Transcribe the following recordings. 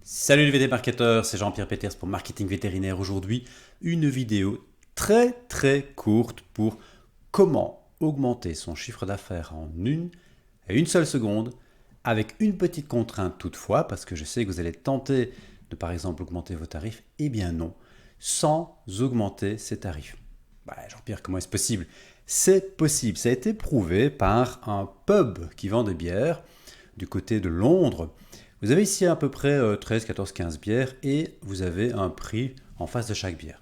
Salut les VT marketeurs, c'est Jean-Pierre Peters pour Marketing Vétérinaire. Aujourd'hui, une vidéo très courte pour comment augmenter son chiffre d'affaires en une seule seconde, avec une petite contrainte toutefois, parce que je sais que vous allez tenter de par exemple augmenter vos tarifs. Eh bien non, sans augmenter ses tarifs. Jean-Pierre, comment est-ce possible? C'est possible, ça a été prouvé par un pub qui vend des bières du côté de Londres. Vous avez ici à peu près 13, 14, 15 bières et vous avez un prix en face de chaque bière.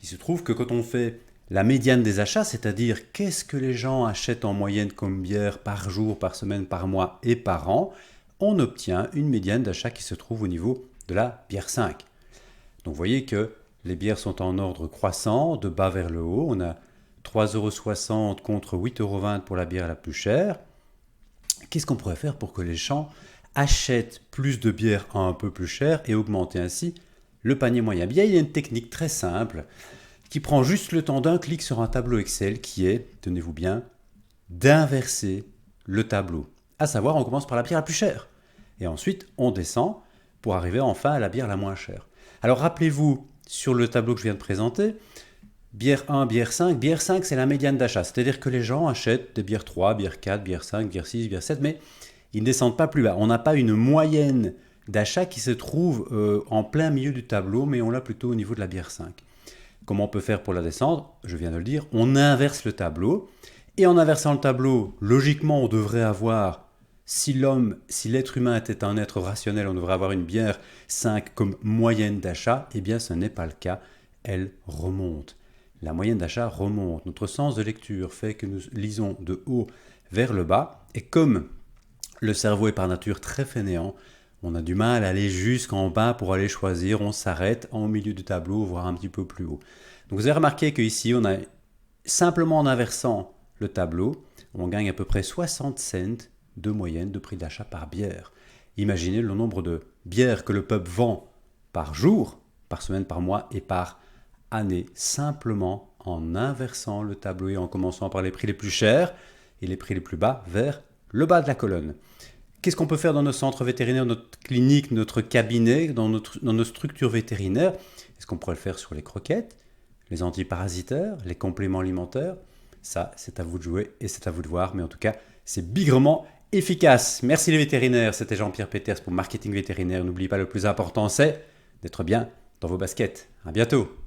Il se trouve que quand on fait la médiane des achats, c'est-à-dire qu'est-ce que les gens achètent en moyenne comme bière par jour, par semaine, par mois et par an, on obtient une médiane d'achat qui se trouve au niveau de la bière 5. Donc vous voyez que les bières sont en ordre croissant, de bas vers le haut. On a 3,60 € contre 8,20 € pour la bière la plus chère. Qu'est-ce qu'on pourrait faire pour que les gens achètent plus de bière un peu plus cher et augmenter ainsi le panier moyen? Bien, il y a une technique très simple qui prend juste le temps d'un clic sur un tableau Excel qui est, tenez-vous bien, d'inverser le tableau. À savoir, on commence par la bière la plus chère et ensuite on descend pour arriver enfin à la bière la moins chère. Alors rappelez-vous, sur le tableau que je viens de présenter, bière 1, bière 5. Bière 5, c'est la médiane d'achat. C'est-à-dire que les gens achètent des bières 3, bière 4, bière 5, bière 6, bière 7, mais ils ne descendent pas plus bas. On n'a pas une moyenne d'achat qui se trouve en plein milieu du tableau, mais on l'a plutôt au niveau de la bière 5. Comment on peut faire pour la descendre? Je viens de le dire, on inverse le tableau. Et en inversant le tableau, logiquement, on devrait avoir, si l'être humain était un être rationnel, on devrait avoir une bière 5 comme moyenne d'achat. Eh bien, ce n'est pas le cas. Elle remonte. La moyenne d'achat remonte. Notre sens de lecture fait que nous lisons de haut vers le bas. Et comme le cerveau est par nature très fainéant, on a du mal à aller jusqu'en bas pour aller choisir. On s'arrête en milieu du tableau, voire un petit peu plus haut. Donc vous avez remarqué qu'ici, on a simplement en inversant le tableau, on gagne à peu près 60 cents de moyenne de prix d'achat par bière. Imaginez le nombre de bières que le pub vend par jour, par semaine, par mois et par année, simplement en inversant le tableau et en commençant par les prix les plus chers et les prix les plus bas vers le bas de la colonne. Qu'est-ce qu'on peut faire dans nos centres vétérinaires, notre clinique, notre cabinet, dans nos structures vétérinaires? Est-ce qu'on pourrait le faire sur les croquettes, les antiparasitaires, les compléments alimentaires? Ça, c'est à vous de jouer et c'est à vous de voir, mais en tout cas, c'est bigrement efficace. Merci les vétérinaires, c'était Jean-Pierre Peters pour Marketing Vétérinaire. N'oubliez pas, le plus important, c'est d'être bien dans vos baskets. À bientôt.